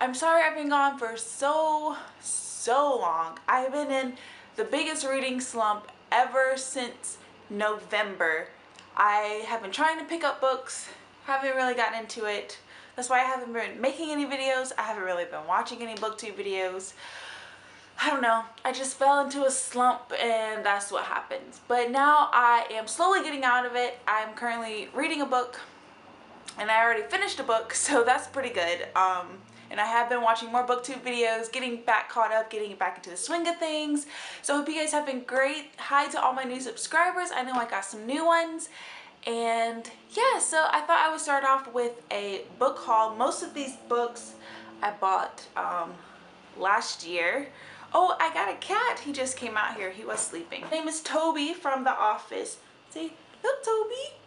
I'm sorry I've been gone for so long. I've been in the biggest reading slump ever since November. I have been trying to pick up books, haven't really gotten into it. That's why I haven't been making any videos. I haven't really been watching any booktube videos. I don't know, I just fell into a slump and that's what happens. But now I am slowly getting out of it. I'm currently reading a book and I already finished a book, so that's pretty good. And I have been watching more booktube videos, getting back caught up, getting back into the swing of things. So I hope you guys have been great. Hi to all my new subscribers. I know I got some new ones. And yeah, so I thought I would start off with a book haul. Most of these books I bought last year. Oh, I got a cat. He just came out here. He was sleeping. His name is Toby from The Office. Say, look, Toby.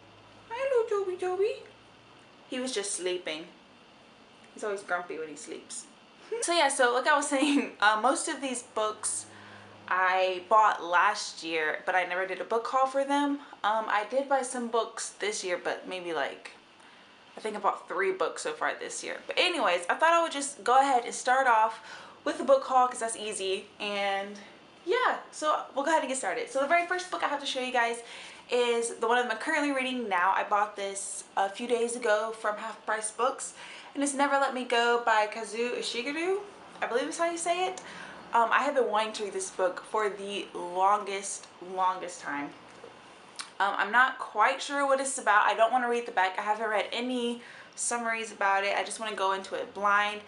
Hello, Toby. He was just sleeping. He's always grumpy when he sleeps. So yeah, so like I was saying, most of these books I bought last year, but I never did a book haul for them. I did buy some books this year, but maybe like, I think I bought 3 books so far this year. But anyways, I thought I would just go ahead and start off with the book haul because that's easy. And yeah, so we'll go ahead and get started. So the very first book I have to show you guys is the one I'm currently reading now. I bought this a few days ago from Half Price Books, and it's Never Let Me Go by Kazuo Ishiguro, I believe is how you say it. I have been wanting to read this book for the longest time. I'm not quite sure what it's about. I don't want to read the back. I haven't read any summaries about it. I just want to go into it blind.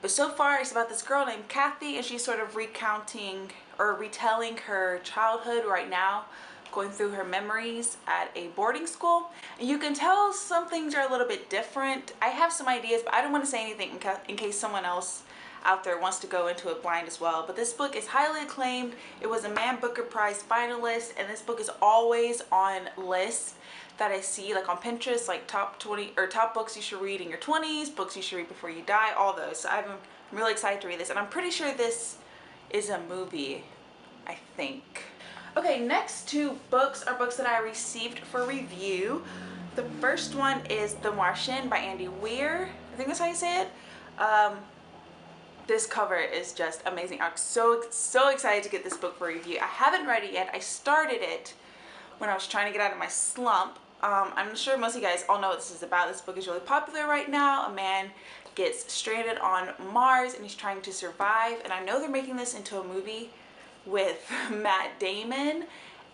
But so far it's about this girl named Kathy, and she's sort of recounting or retelling her childhood right now, going through her memories at a boarding school. And you can tell some things are a little bit different. I have some ideas, but I don't want to say anything in case someone else out there wants to go into it blind as well. But this book is highly acclaimed. It was a Man Booker Prize finalist, and this book is always on lists that I see like on Pinterest, like top 20 or top books you should read in your 20s, books you should read before you die, all those. So I'm really excited to read this, and I'm pretty sure this is a movie, I think. Okay, next 2 books are books that I received for review. The first one is The Martian by Andy Weir. I think that's how you say it. This cover is just amazing. I'm so excited to get this book for review. I haven't read it yet. I started it when I was trying to get out of my slump. I'm sure most of you guys all know what this is about. This book is really popular right now. A man gets stranded on Mars and he's trying to survive. And I know they're making this into a movie with Matt Damon.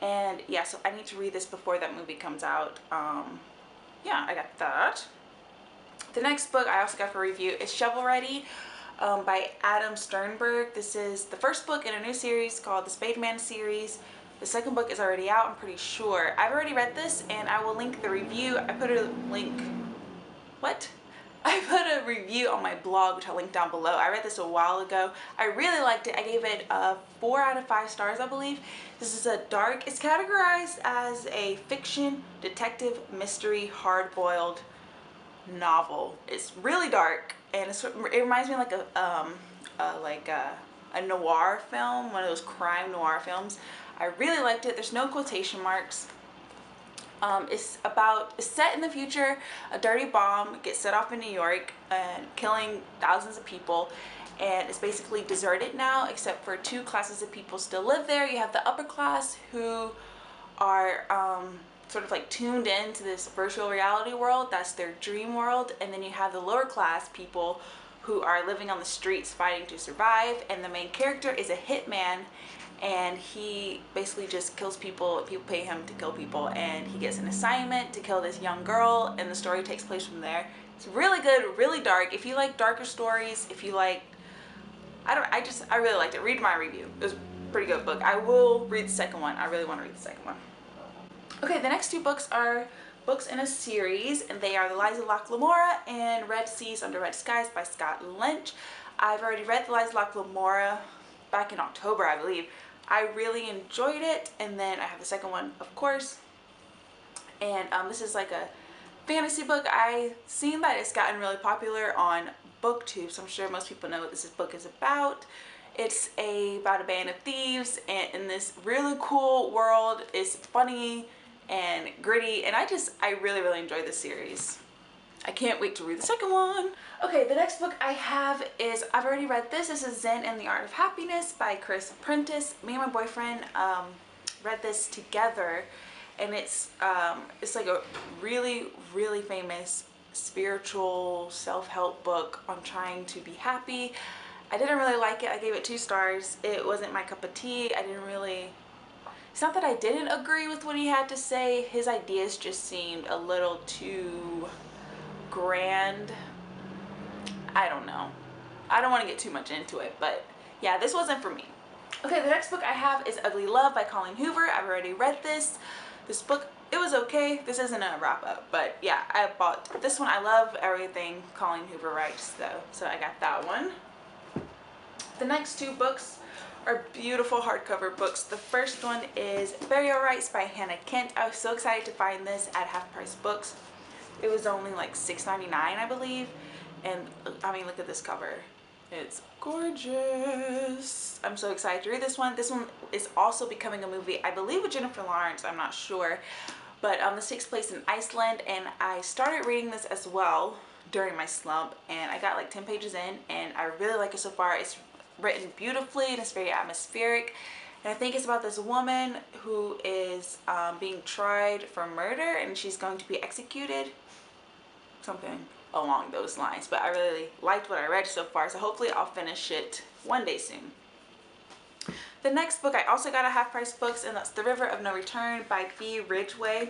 And yeah, so I need to read this before that movie comes out. Yeah, I got that. The next book I also got for review is Shovel Ready by Adam Sternberg. This is the first book in a new series called the Spademan series. The second book is already out, I'm pretty sure. I've already read this, and I will link the review. I put a review on my blog, which I'll link down below. I read this a while ago. I really liked it. I gave it 4 out of 5 stars, I believe. This is it's categorized as a fiction, detective, mystery, hard-boiled novel. It's really dark, and it reminds me of like a noir film, one of those crime noir films. I really liked it. There's no quotation marks. It's set in the future. A dirty bomb gets set off in New York and killing thousands of people, and it's basically deserted now except for 2 classes of people still live there. You have the upper class who are sort of like tuned into this virtual reality world. That's their dream world. And then you have the lower class people who are living on the streets fighting to survive, and the main character is a hitman, and he basically just kills people. People pay him to kill people, and he gets an assignment to kill this young girl, and the story takes place from there. It's really good, really dark. If you like darker stories, if you like, I really liked it. Read my review. It was a pretty good book. I will read the second one. I really want to read the second one. Okay, the next 2 books are books in a series, and they are The Lies of Lockemora and Red Seas Under Red Skies by Scott Lynch. I've already read The Lies of Lockemora back in October, I believe. I really enjoyed it, and then I have the second one, of course. And this is like a fantasy book. I've seen that it's gotten really popular on BookTube, so I'm sure most people know what this book is about. It's about a band of thieves and in this really cool world. It's funny and gritty, and I really enjoy this series. I can't wait to read the second one. Okay, the next book I have is, I've already read this. This is Zen and the Art of Happiness by Chris Prentice. Me and my boyfriend read this together, and it's like a really, really famous spiritual self-help book on trying to be happy. I didn't really like it. I gave it 2 stars. It wasn't my cup of tea. I didn't really... It's not that I didn't agree with what he had to say. His ideas just seemed a little too grand. I don't know. I don't want to get too much into it, but yeah, this wasn't for me. Okay, the next book I have is Ugly Love by Colleen Hoover. I've already read this. This book, it was okay. This isn't a wrap up, but yeah, I bought this one. I love everything Colleen Hoover writes though, so I got that one. The next 2 books are beautiful hardcover books. The first one is Burial Rites by Hannah Kent. I was so excited to find this at Half Price Books. It was only like $6.99, I believe. And I mean, look at this cover. It's gorgeous. I'm so excited to read this one. This one is also becoming a movie, I believe with Jennifer Lawrence, I'm not sure. But this takes place in Iceland, and I started reading this as well during my slump, and I got like 10 pages in, and I really like it so far. It's written beautifully, and it's very atmospheric. And I think it's about this woman who is being tried for murder, and she's going to be executed. Something along those lines. But I really liked what I read so far, so hopefully I'll finish it one day soon. The next book I also got at Half Price Books, and that's The River of No Return by B. Ridgway.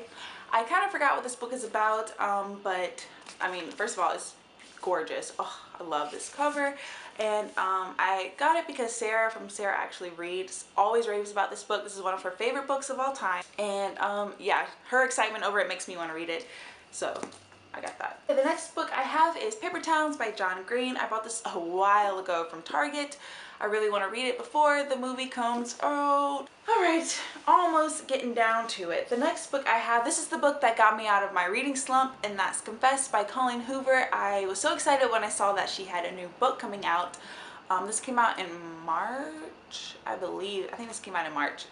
I kind of forgot what this book is about, but I mean, first of all, it's gorgeous. Oh, I love this cover. And I got it because Sarah from Sarah Actually Reads always raves about this book. This is one of her favorite books of all time, and yeah, her excitement over it makes me want to read it, so I got that. The next book I have is Paper Towns by John Green. I bought this a while ago from Target. I really want to read it before the movie comes out. Alright, almost getting down to it. The next book I have, this is the book that got me out of my reading slump, and that's Confess by Colleen Hoover. I was so excited when I saw that she had a new book coming out. This came out in March, I believe. I think this came out in March.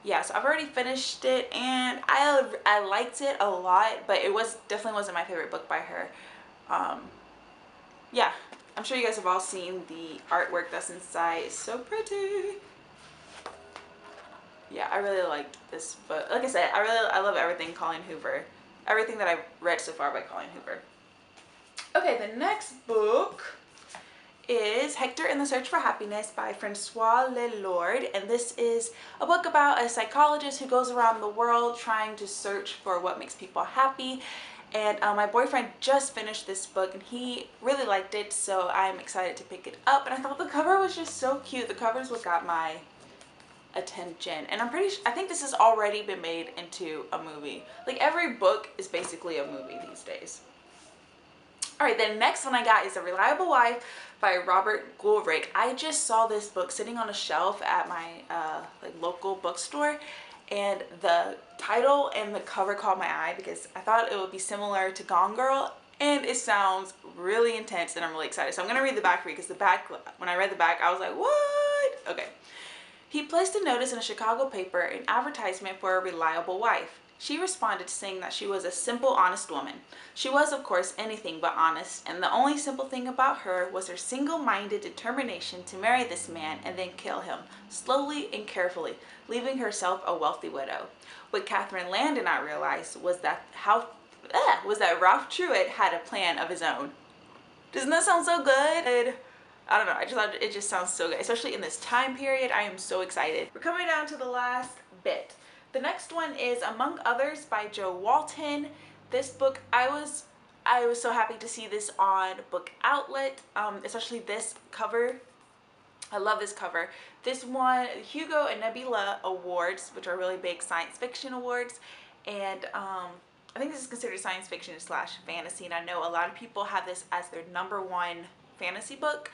Yeah, so I've already finished it, and I liked it a lot, but it definitely wasn't my favorite book by her. Yeah, I'm sure you guys have all seen the artwork that's inside. It's so pretty. Yeah, I really liked this book. Like I said, I love everything Colleen Hoover. Everything that I've read so far by Colleen Hoover. Okay, the next book is Hector in the Search for Happiness by Francois Lelord, and this is a book about a psychologist who goes around the world trying to search for what makes people happy. And my boyfriend just finished this book, and he really liked it, so I'm excited to pick it up. And I thought the cover was just so cute. The cover is what got my attention, and I think this has already been made into a movie. Like, every book is basically a movie these days. Alright, the next one I got is A Reliable Wife by Robert Goulrick. I just saw this book sitting on a shelf at my like local bookstore, and the title and the cover caught my eye because I thought it would be similar to Gone Girl, and it sounds really intense, and I'm really excited. So I'm going to read the back for you, because the back, when I read the back, I was like, what? Okay. He placed a notice in a Chicago paper, an advertisement for a reliable wife. She responded saying that she was a simple, honest woman. She was, of course, anything but honest, and the only simple thing about her was her single-minded determination to marry this man and then kill him, slowly and carefully, leaving herself a wealthy widow. What Catherine Land did not realize was that Ralph Truitt had a plan of his own. Doesn't that sound so good? I don't know, I just thought it just sounds so good, especially in this time period. I am so excited. We're coming down to the last bit. The next one is Among Others by Joe Walton. This book, I was so happy to see this on Book Outlet, especially this cover. I love this cover. This won Hugo and Nebula Awards, which are really big science fiction awards, and I think this is considered science fiction / fantasy, and I know a lot of people have this as their #1 fantasy book.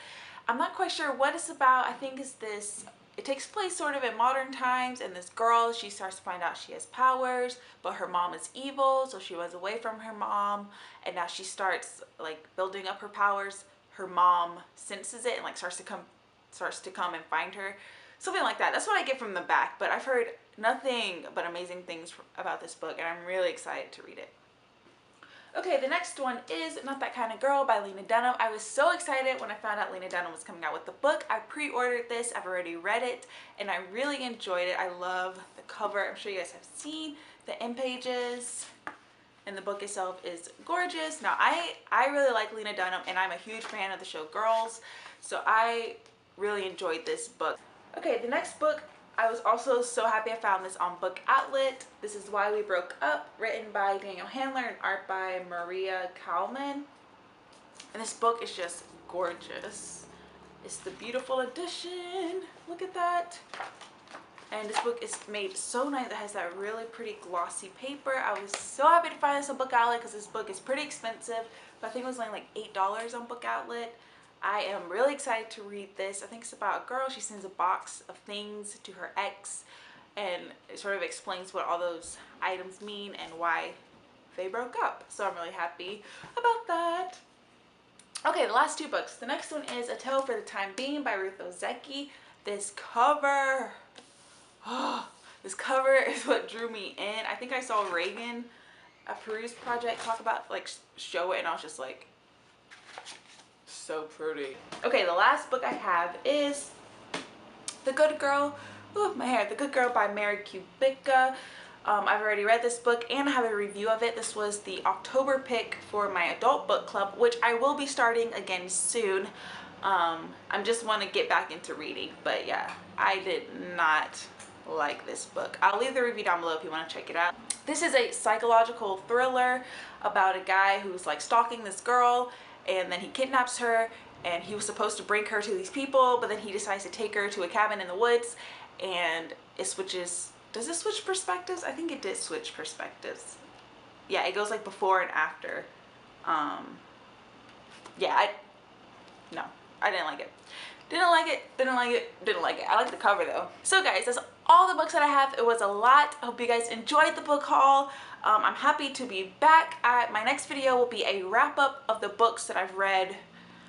I'm not quite sure what it's about. I think it takes place sort of in modern times, and this girl, she starts to find out she has powers, but her mom is evil, so she runs away from her mom, and now she starts like building up her powers. Her mom senses it and like starts to come and find her. Something like that. That's what I get from the back, but I've heard nothing but amazing things about this book, and I'm really excited to read it. Okay, the next one is Not That Kind of Girl by Lena Dunham. I was so excited when I found out Lena Dunham was coming out with the book. I pre-ordered this, I've already read it, and I really enjoyed it. I love the cover. I'm sure you guys have seen the end pages, and the book itself is gorgeous. Now, I really like Lena Dunham, and I'm a huge fan of the show Girls, so I really enjoyed this book. Okay, the next book, I was also so happy I found this on Book Outlet. This is Why We Broke Up, written by Daniel Handler and art by Maria Kalman. And this book is just gorgeous. It's the beautiful edition. Look at that. And this book is made so nice. It has that really pretty glossy paper. I was so happy to find this on Book Outlet because this book is pretty expensive. But I think it was only like $8 on Book Outlet. I am really excited to read this. I think it's about a girl. She sends a box of things to her ex, and it sort of explains what all those items mean and why they broke up. So I'm really happy about that. Okay, the last two books. The next one is A Tale for the Time Being by Ruth Ozeki. This cover, this cover is what drew me in. I think I saw Reagan, a Peruse Project, talk about, like, show it, and I was just like, so pretty. Okay, the last book I have is The Good Girl. Ooh, my hair. The Good Girl by Mary Kubica. I've already read this book and I have a review of it. This was the October pick for my adult book club, which I will be starting again soon. I just want to get back into reading, but yeah, I did not like this book. I'll leave the review down below if you want to check it out. This is a psychological thriller about a guy who's like stalking this girl, and then he kidnaps her, and he was supposed to bring her to these people, but then he decides to take her to a cabin in the woods, and it switches. Does it switch perspectives? I think it did switch perspectives. Yeah, it goes like before and after. Yeah, no, I didn't like it. Didn't like it, didn't like it, didn't like it. I like the cover though. So guys, that's all the books that I have. It was a lot. I hope you guys enjoyed the book haul. I'm happy to be back. My next video will be a wrap up of the books that I've read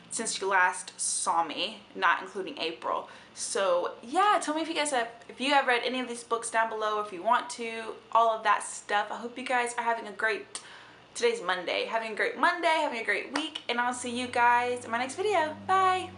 since you last saw me, not including April. So yeah, tell me if you guys have, if you have read any of these books down below, if you want to, all of that stuff. I hope you guys are having a great, today's Monday, having a great Monday, having a great week, and I'll see you guys in my next video. Bye!